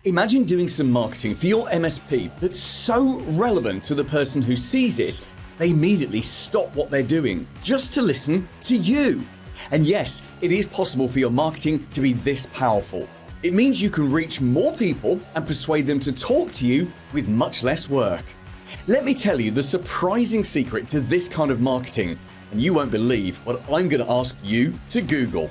Imagine doing some marketing for your MSP that's so relevant to the person who sees it, they immediately stop what they're doing just to listen to you. And yes, it is possible for your marketing to be this powerful. It means you can reach more people and persuade them to talk to you with much less work. Let me tell you the surprising secret to this kind of marketing, and you won't believe what I'm going to ask you to Google.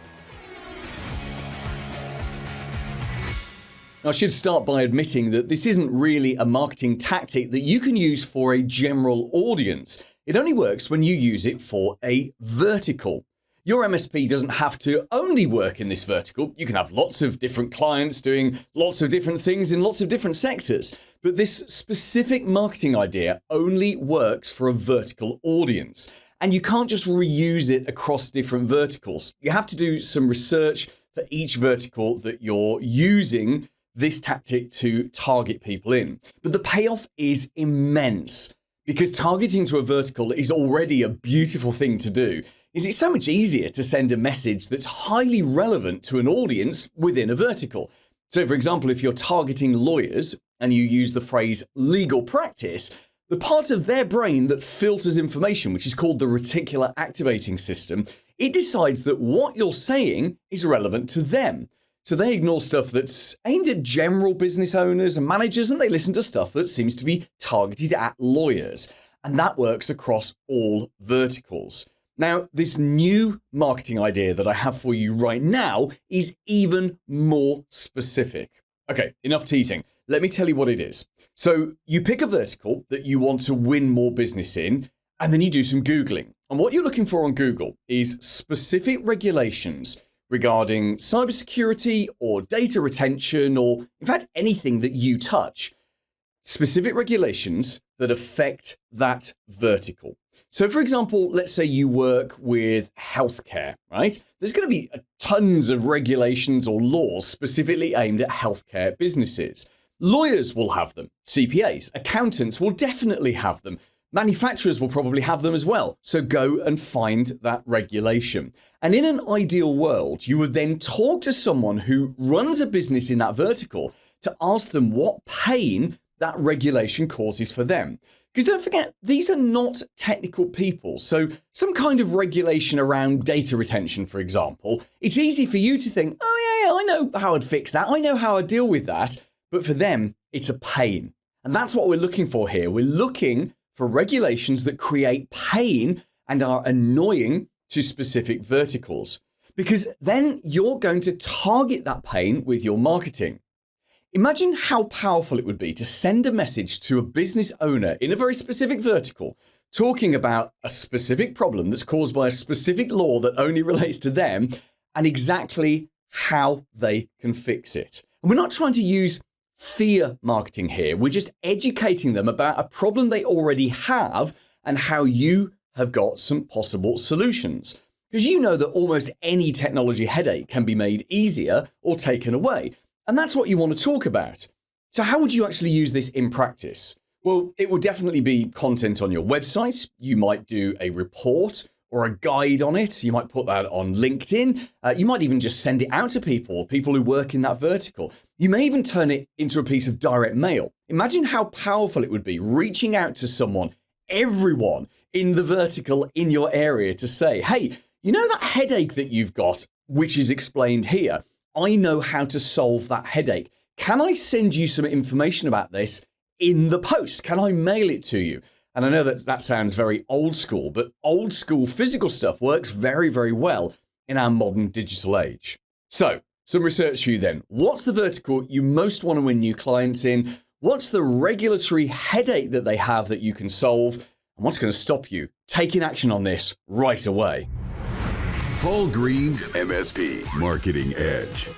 I should start by admitting that this isn't really a marketing tactic that you can use for a general audience. It only works when you use it for a vertical. Your MSP doesn't have to only work in this vertical. You can have lots of different clients doing lots of different things in lots of different sectors. But this specific marketing idea only works for a vertical audience. And you can't just reuse it across different verticals. You have to do some research for each vertical that you're using this tactic to target people in. But the payoff is immense because targeting to a vertical is already a beautiful thing to do. It's so much easier to send a message that's highly relevant to an audience within a vertical. So for example, if you're targeting lawyers and you use the phrase legal practice, the part of their brain that filters information, which is called the reticular activating system, it decides that what you're saying is relevant to them. So they ignore stuff that's aimed at general business owners and managers, and they listen to stuff that seems to be targeted at lawyers. And that works across all verticals. Now, this new marketing idea that I have for you right now is even more specific. Okay, enough teasing. Let me tell you what it is. So you pick a vertical that you want to win more business in, and then you do some Googling. And what you're looking for on Google is specific regulations regarding cybersecurity or data retention, or in fact, anything that you touch. Specific regulations that affect that vertical. So for example, let's say you work with healthcare, right? There's going to be tons of regulations or laws specifically aimed at healthcare businesses. Lawyers will have them. CPAs, accountants will definitely have them. Manufacturers will probably have them as well. So go and find that regulation. And in an ideal world, you would then talk to someone who runs a business in that vertical to ask them what pain that regulation causes for them. Because don't forget, these are not technical people. So some kind of regulation around data retention, for example, it's easy for you to think, oh yeah, I know how I'd fix that. I know how I'd deal with that. But for them, it's a pain. And that's what we're looking for here. We're looking for regulations that create pain and are annoying to specific verticals, because then you're going to target that pain with your marketing. Imagine how powerful it would be to send a message to a business owner in a very specific vertical, talking about a specific problem that's caused by a specific law that only relates to them and exactly how they can fix it. And we're not trying to use fear marketing here. We're just educating them about a problem they already have and how you have got some possible solutions. Because you know that almost any technology headache can be made easier or taken away. And that's what you want to talk about. So how would you actually use this in practice? Well, it would definitely be content on your website. You might do a report or a guide on it. You might put that on LinkedIn. You might even just send it out to people who work in that vertical. You may even turn it into a piece of direct mail. Imagine how powerful it would be reaching out to someone, everyone in the vertical in your area to say, hey, you know that headache that you've got, which is explained here? I know how to solve that headache. Can I send you some information about this in the post? Can I mail it to you? And I know that sounds very old school, but old school physical stuff works very, very well in our modern digital age. So some research for you then. What's the vertical you most want to win new clients in? What's the regulatory headache that they have that you can solve? And what's going to stop you taking action on this right away? Paul Green's MSP Marketing Edge.